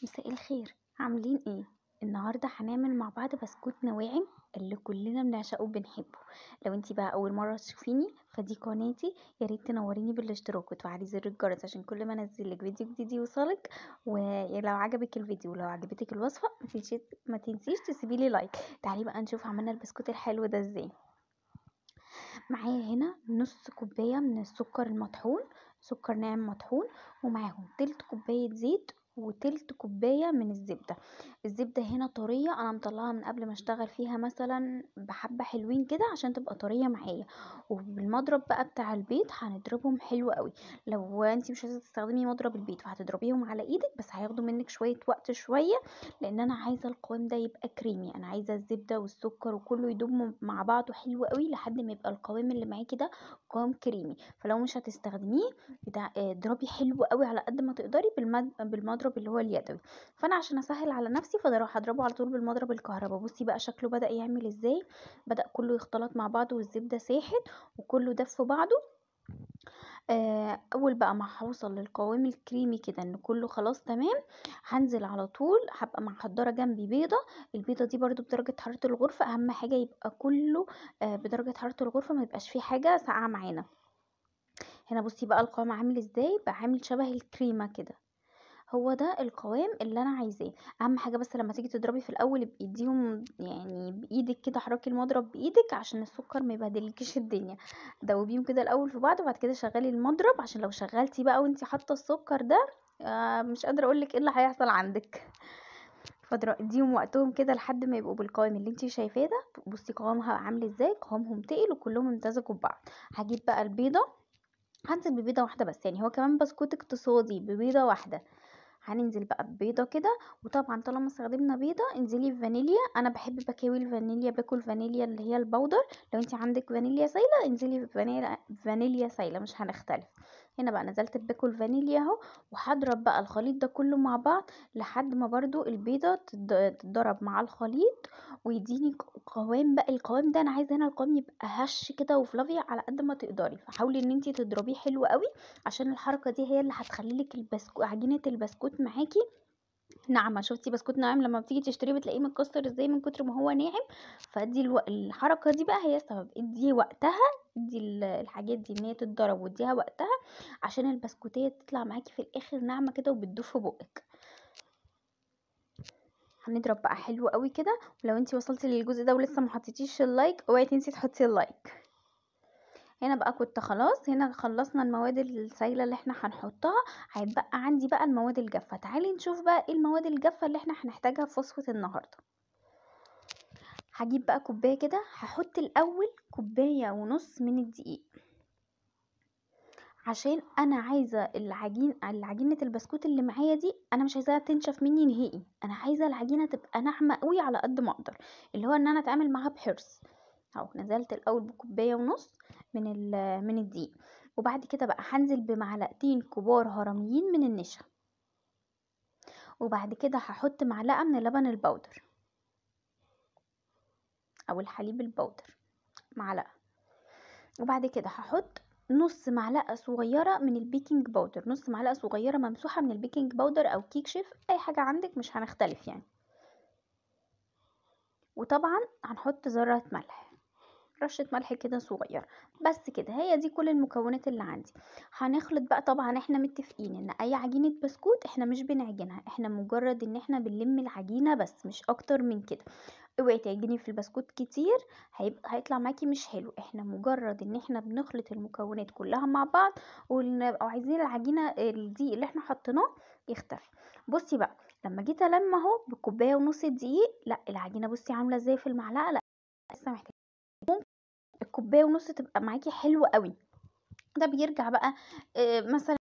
مساء الخير، عاملين ايه؟ النهارده هنعمل مع بعض بسكوت نواعم اللي كلنا بنعشقه وبنحبه. لو انتي بقى اول مره تشوفيني فدي قناتي، يا ريت تنوريني بالاشتراك وتفعلي زر الجرس عشان كل ما انزلك فيديو جديد يوصلك. ولو عجبك الفيديو ولو عجبتك الوصفه ما تنسيش تسيبيلي لايك. تعالي بقى نشوف عملنا البسكوت الحلو ده ازاي. معايا هنا نص كوبايه من السكر المطحون، سكر ناعم مطحون، ومعاهم تلت كوبايه زيت وتلت كوبايه من الزبده. الزبده هنا طريه، انا مطلعها من قبل ما اشتغل فيها مثلا بحبه حلوين كده عشان تبقى طريه معايا. وبالمضرب بقى بتاع البيت هنضربهم حلو قوي. لو انتي مش عايزه تستخدمي مضرب البيت فهتضربيهم على ايدك، بس هياخدوا منك شويه وقت شويه، لان انا عايزه القوام ده يبقى كريمي. انا عايزه الزبده والسكر وكله يدوب مع بعضه حلو قوي لحد ما يبقى القوام اللي معاكي ده قوام كريمي. فلو مش هتستخدميه اضربي حلو قوي على قد ما تقدري بالمضرب اللي هو اليدوي. فانا عشان اسهل على نفسي هضربه على طول بالمضرب الكهرباء. بصي بقى شكله بدأ يعمل ازاي، بدأ كله يختلط مع بعضه والزبده ساحت وكله دف في بعضه. اول بقى ما هوصل للقوام الكريمي كده ان كله خلاص تمام، هنزل على طول هبقى محضره جنبي بيضه. البيضه دي برضو بدرجه حراره الغرفه، اهم حاجه يبقى كله بدرجه حراره الغرفه، ما يبقاش فيه حاجه ساقعه معانا. هنا بصي بقى القوام عامل ازاي، بقى عامل شبه الكريمه كده. هو ده القوام اللي انا عايزاه. اهم حاجه بس لما تيجي تضربي في الاول بايديهم، يعني بايدك كده، حركي المضرب بايدك عشان السكر ما يبهدلكيش الدنيا. دوبيهم كده الاول في بعض وبعد كده شغلي المضرب، عشان لو شغلتي بقى وانتي حاطه السكر ده مش قادره اقولك ايه اللي هيحصل عندك. اديهم وقتهم كده لحد ما يبقوا بالقوام اللي انتي شايفاه ده. بصي قوامها عامل ازاي، قوامهم تقل وكلهم امتزجوا ببعض. هجيب بقى البيضه، هنزل ببيضه واحده بس، يعني هو كمان بسكوت اقتصادي ببيضه واحده. هننزل بقى ببيضه كده. وطبعا طالما استخدمنا بيضه انزلي بفانيليا، انا بحب بكاوي الفانيليا، باكل فانيليا اللي هي البودر. لو انت عندك فانيليا سايله انزلي بفانيليا سايله، مش هنختلف. هنا بقى نزلت باكل فانيليا اهو، وهضرب بقى الخليط ده كله مع بعض لحد ما برضو البيضه تتضرب مع الخليط ويديني قوام. بقى القوام ده انا عايزه هنا القوام يبقى هش كده وفلافي على قد ما تقدري، فحاولي ان انت تضربيه حلو قوي عشان الحركه دي هي اللي هتخلي لك عجينه البسكوت معاكي ناعمه. شفتي بسكوت ناعم لما بتيجي تشتريه بتلاقيه متكسر ازاي من كتر ما هو ناعم. فدي الحركه دي بقى هي السبب. ادي وقتها، ادي الحاجات دي ان هي تتضرب واديها وقتها عشان البسكوتيه تطلع معاكي في الاخر ناعمه كده وبتدوب في بقك. هنضرب بقى حلو قوي كده. ولو انتي وصلتي للجزء ده ولسه ما حطيتيش اللايك اوعي تنسي تحطي اللايك. هنا بقى كنت خلاص، هنا خلصنا المواد السائله اللي احنا هنحطها. هيتبقى عندي بقى المواد الجافه. تعالي نشوف بقى ايه المواد الجافه اللي احنا هنحتاجها في وصفه النهارده. هجيب بقى كوبايه كده، هحط الاول كوبايه ونص من الدقيق، عشان انا عايزه العجينه البسكوت اللي معايا دي انا مش عايزاها تنشف مني نهائي. انا عايزه العجينه تبقى ناعمه قوي على قد ما اقدر، اللي هو ان انا اتعامل معاها بحرص. اهو نزلت الاول بكوبايه ونص من الدقيق. وبعد كده بقى هنزل بمعلقتين كبار هرميين من النشا. وبعد كده هحط معلقه من اللبن البودر او الحليب البودر، معلقه. وبعد كده هحط نص معلقه صغيره من البيكنج باودر، نص معلقه صغيره ممسوحه من البيكنج باودر او كيك شيف، اي حاجه عندك مش هنختلف يعني. وطبعا هنحط ذره ملح، رشة ملح كده صغير. بس كده، هي دي كل المكونات اللي عندي. هنخلط بقى. طبعا احنا متفقين ان اي عجينة بسكوت احنا مش بنعجنها، احنا مجرد ان احنا بنلم العجينة بس، مش اكتر من كده. اوعي تعجني في البسكوت كتير، هيطلع معاكي مش حلو. احنا مجرد ان احنا بنخلط المكونات كلها مع بعض ونبقى عايزين العجينة دي اللي احنا حطيناه يختفي. بصي بقى لما جيت الم اهو بكوبايه ونص دقيق، لا العجينه بصي عامله ازاي في المعلقه، لا لسه محتاجه الكوبايه ونص تبقى معاكي حلوه قوي. ده بيرجع بقى مثلا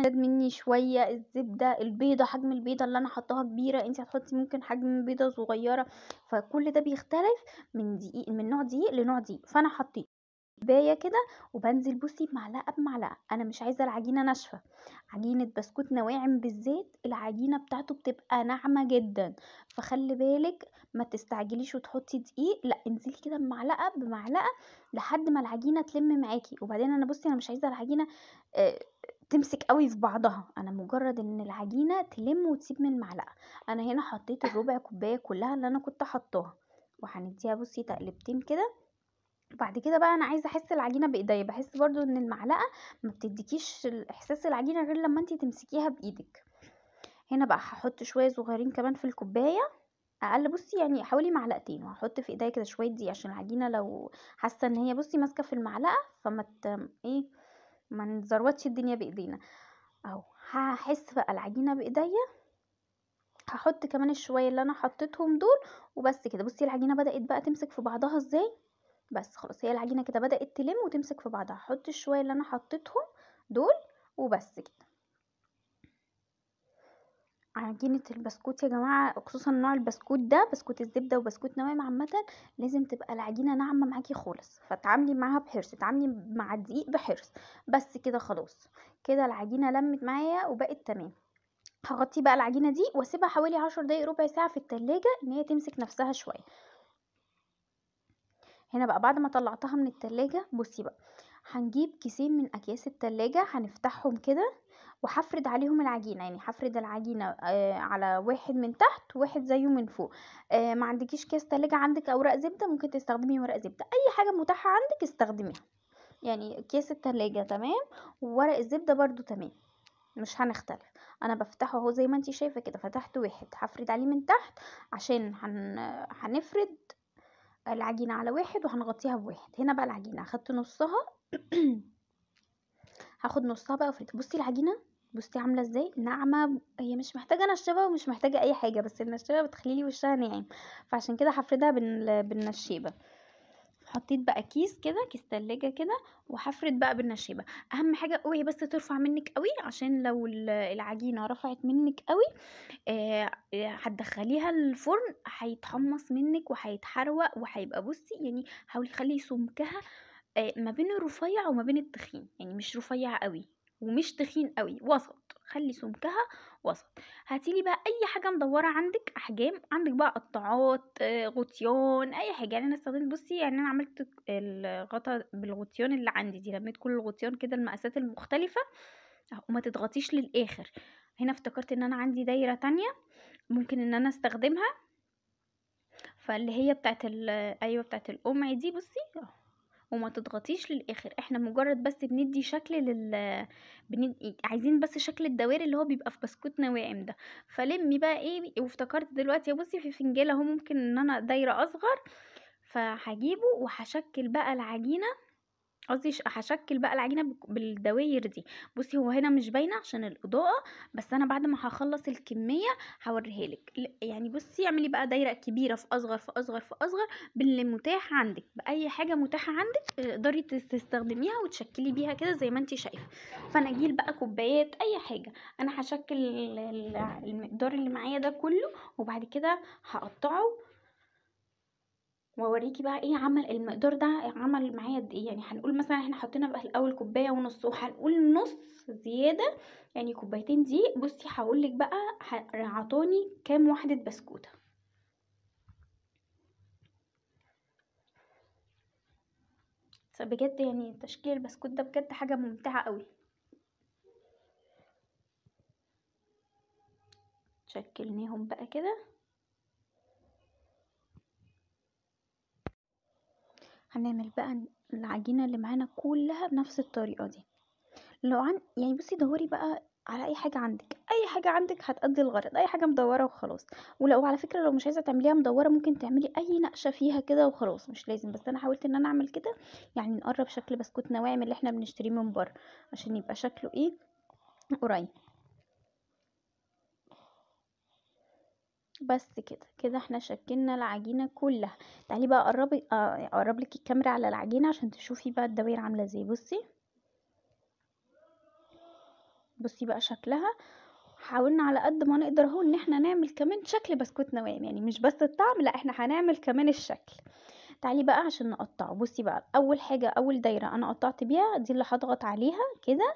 زاد مني شويه الزبده، البيضه، حجم البيضه اللي انا حطاها كبيره، انت هتحطي ممكن حجم بيضه صغيره. فكل ده بيختلف من دقيق، من نوع دقيق لنوع دقيق. فانا حطيت كوبايه كده وبنزل بصي بمعلقه بمعلقه. انا مش عايزه العجينه ناشفه، عجينه بسكوت نواعم بالذات العجينه بتاعته بتبقى ناعمه جدا. فخلي بالك ما تستعجليش وتحطي دقيق، لا انزلي كده بمعلقه بمعلقه لحد ما العجينه تلم معاكي. وبعدين انا بصي انا مش عايزه العجينه آه، تمسك قوي في بعضها، انا مجرد ان العجينه تلم وتسيب من المعلقه. انا هنا حطيت الربع كوبايه كلها اللي انا كنت حطاها، وهنديها بصي تقلبتين كده. بعد كده بقى انا عايزه احس العجينه بايديا، بحس برضو ان المعلقه ما بتديكيش احساس العجينه غير لما انتي تمسكيها بايدك. هنا بقى هحط شويه صغيرين كمان في الكوبايه، اقل بصي يعني حوالي معلقتين، وهحط في ايديا كده شويه دي عشان العجينه لو حاسه ان هي بصي ماسكه في المعلقه فما ايه ما نزروتش الدنيا بايدينا. اهو هحس بقى العجينه بايديا، هحط كمان الشويه اللي انا حطيتهم دول وبس كده. بصي العجينه بدات بقى تمسك في بعضها ازاي، بس خلاص هي العجينه كده بدات تلم وتمسك في بعضها. هحط الشويه اللي انا حطيتهم دول وبس كده. عجينة البسكوت يا جماعة، خصوصا نوع البسكوت ده، بسكوت الزبدة وبسكوت نوام عامة، لازم تبقى العجينة ناعمة معاكي خالص، فتعاملي معاها بحرص، تعاملي مع الدقيق بحرص. بس كده خلاص، كده العجينة لمت معايا وبقت تمام. هغطي بقى العجينة دي واسيبها حوالي 10 دقايق ربع ساعة في التلاجة ان هي تمسك نفسها شوية. هنا بقى بعد ما طلعتها من التلاجة، بصي بقى هنجيب كيسين من اكياس التلاجة، هنفتحهم كده وهفرد عليهم العجينه، يعني هفرد العجينه على واحد من تحت وواحد زيه من فوق. ما عندكيش كيس تلاجة، عندك اوراق زبده، ممكن تستخدمي ورق زبده، اي حاجه متاحه عندك استخدميها. يعني كيس التلاجة تمام وورق الزبده برضو تمام، مش هنختلف. انا بفتحه اهو زي ما انتي شايفه كده، فتحت واحد هفرد عليه من تحت عشان هنفرد العجينه على واحد وهنغطيها بواحد. هنا بقى العجينه اخدت نصها هاخد نصها بقى وافرد. بصي العجينه، بصي عامله ازاي ناعمه، هي مش محتاجه نشابه ومش محتاجه اي حاجه، بس النشابه بتخليلي وشها ناعم، فعشان كده هفردها بالنشابه. حطيت بقى كيس كده، كيس تلاجة كده، وهفرد بقى بالنشابه. اهم حاجه اوعي بس ترفع منك قوي، عشان لو العجينه رفعت منك قوي هتدخليها الفرن هيتحمص منك وهيتحروق وهيبقى بصي يعني. حاولي خلي سمكها ما بين الرفيع وما بين التخين، يعني مش رفيع قوي ومش تخين قوي، وسط، خلي سمكها وسط. هاتيلي بقى اي حاجه مدوره عندك، احجام عندك بقى، قطاعات غطيان، اي حاجه. يعني انا استخدمت بصي، يعني انا عملت الغطا بالغطيان اللي عندي دي، لميت كل الغطيان كده المقاسات المختلفه وما تضغطيش للاخر. هنا افتكرت ان انا عندي دايره تانية ممكن ان انا استخدمها، فاللي هي بتاعت ايوه بتاعت القمع دي، بصي وما تضغطيش للاخر. احنا مجرد بس بندي شكل عايزين بس شكل الدوائر اللي هو بيبقى في بسكوت نواعم ده. فلمي بقى ايه، وافتكرت دلوقتي بصي في فنجان اهو ممكن ان انا دايره اصغر، فهجيبه وهشكل بقى العجينه، قصدي هشكل بقى العجينه بالدواير دي. بصي هو هنا مش باينه عشان الاضاءه، بس انا بعد ما هخلص الكميه هوريها لك. يعني بصي اعملي بقى دايره كبيره في اصغر في اصغر في اصغر باللي متاح عندك، باي حاجه متاحه عندك تقدري تستخدميها وتشكلي بيها كده زي ما انت شايفه. فناجيل بقى كوبايات اي حاجه، انا هشكل المقدار اللي معايا ده كله، وبعد كده هقطعه واوريكي بقى ايه عمل المقدار ده، عمل معايا قد ايه. يعني هنقول مثلا احنا حطينا بقى الاول كوبايه ونص، وهنقول نص زياده يعني كوبايتين دي. بصي هقولك بقى عطاني كام واحده بسكوته. بجد يعني تشكيل البسكوت ده بجد حاجه ممتعه قوي. شكلناهم بقى كده، هنعمل بقى العجينه اللي معانا كلها بنفس الطريقه دي. لو يعني بصي دوري بقى على اي حاجه عندك، اي حاجه عندك هتأدي الغرض، اي حاجه مدوره وخلاص. ولو على فكره لو مش عايزه تعمليها مدوره ممكن تعملي اي نقشه فيها كده وخلاص، مش لازم. بس انا حاولت ان انا اعمل كده، يعني نقرب شكل بسكوت نواعم اللي احنا بنشتريه من بره عشان يبقى شكله ايه، قريب. بس كده كده احنا شكلنا العجينه كلها. تعالي بقى قربي اقرب لك الكاميرا على العجينه عشان تشوفي بقى الدوائر عامله ازاي. بصي بصي بقى شكلها. حاولنا على قد ما نقدر اهو ان احنا نعمل كمان شكل بسكوت نوام، يعني مش بس الطعم، لا احنا هنعمل كمان الشكل. تعالي بقى عشان نقطعه. بصي بقى اول حاجه، اول دايره انا قطعت بيها دي اللي هضغط عليها كده،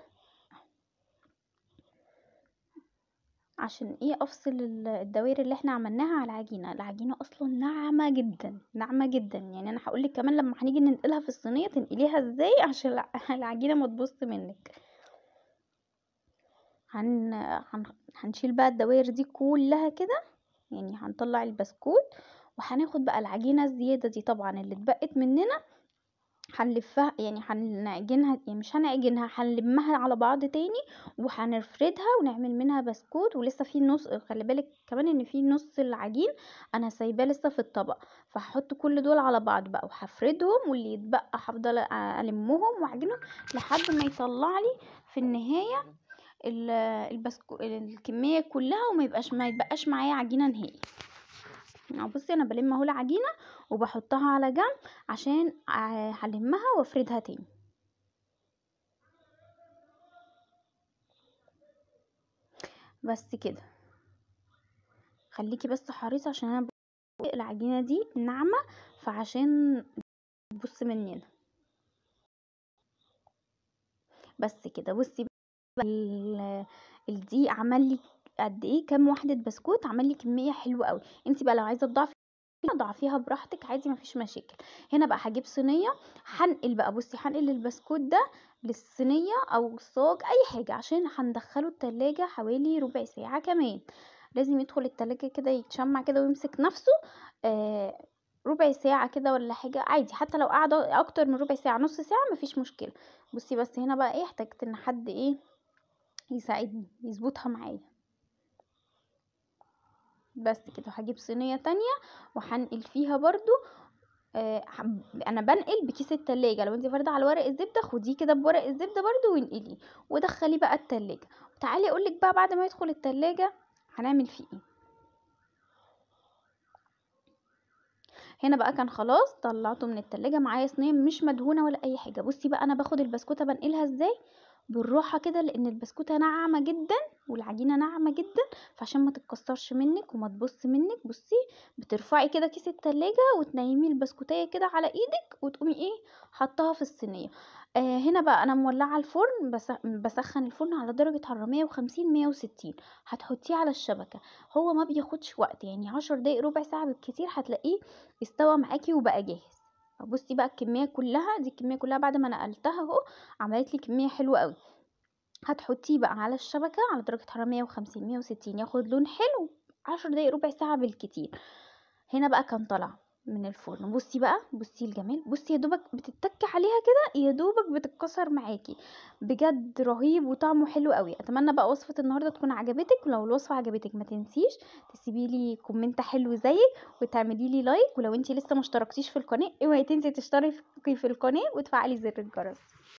عشان ايه افصل الدوائر اللي احنا عملناها على العجينه. العجينه اصلا ناعمه جدا ناعمه جدا، يعني انا هقولك كمان لما هنيجي ننقلها في الصينيه تنقليها ازاي عشان العجينه ما تبص منك. هن... هنشيل بقى الدوائر دي كلها كده، يعني هنطلع البسكوت وهناخد بقى العجينة الزيادة دي طبعا اللي اتبقت مننا، هنلفها يعني هنعجنها، يعني مش هنعجنها، هنلمها على بعض تاني وهنفردها ونعمل منها بسكوت. ولسه في نص، خلي بالك كمان ان في نص العجين انا سايباه لسه في الطبق، فهحط كل دول على بعض بقى وهفردهم، واللي يتبقى هفضل المهم واعجنهم لحد ما يطلع لي في النهايه الكميه كلها، ما يتبقاش معايا عجينه نهائي. بصي انا بلم اهو العجينه وبحطها على جنب عشان هلمها وافردها تاني. بس كده، خليكي بس حريصه عشان انا العجينه دي ناعمه، فعشان تبص مننا. بس كده بصي بقى الدقيق عمل لي قد ايه، كام وحده بسكوت، عمل لي كميه حلوه قوي. انت بقى لو عايزه تضعفي ضعفيها براحتك عادي، مفيش مشاكل. هنا بقى هجيب صينيه، هنقل بقى، بصي هنقل البسكوت ده للصينيه او الصاج اي حاجه، عشان هندخله التلاجة حوالي ربع ساعه كمان. لازم يدخل التلاجة كده يتشمع كده ويمسك نفسه ربع ساعه كده ولا حاجه عادي، حتى لو قعد اكتر من ربع ساعه، نص ساعه، مفيش مشكله. بصي بس هنا بقى ايه، احتاجت ان حد ايه يساعدني يظبطها معايا. بس كده هجيب صينيه تانية وهنقل فيها برضو. انا بنقل بكيس التلاجة، لو انت فارده على ورق الزبده خديه كده بورق الزبده برضو وانقليه ودخليه بقى التلاجة. تعالي اقولك بقى بعد ما يدخل التلاجة هنعمل فيه ايه. هنا بقى كان خلاص طلعته من التلاجة، معايا صينيه مش مدهونه ولا اي حاجه. بصي بقى انا باخد البسكوته بنقلها ازاي، بالراحه كده، لان البسكوته ناعمه جدا والعجينه ناعمه جدا، فعشان ما تتكسرش منك وما تبص منك. بصي بترفعي كده كيس التلاجة وتنيمي البسكوتيه كده على ايدك وتقومي ايه حطها في الصينيه. هنا بقى انا مولعه الفرن، بسخن الفرن على درجه حراره 150 160، هتحطيه على الشبكه. هو ما بياخدش وقت، يعني 10 دقايق ربع ساعه بالكتير هتلاقيه استوى معاكي وبقى جاهز. بصي بقى الكميه كلها دي، الكميه كلها بعد ما نقلتها اهو عملت لي كميه حلوه قوي. هتحطيه بقى على الشبكه على درجه حراره 150 160، ياخد لون حلو 10 دقايق ربع ساعه بالكتير. هنا بقى كان طلع من الفرن. بصي بقى، بصي الجمال، بصي يا دوبك بتتك عليها كده يا دوبك بتتكسر معاكي، بجد رهيب وطعمه حلو قوي. اتمنى بقى وصفه النهارده تكون عجبتك، ولو الوصفه عجبتك ما تنسيش تسيبي لي كومنت حلو زيك وتعملي لي لايك، ولو انتي لسه ما اشتركتيش في القناه اوعي تنسي تشتركي في القناه وتفعلي زر الجرس.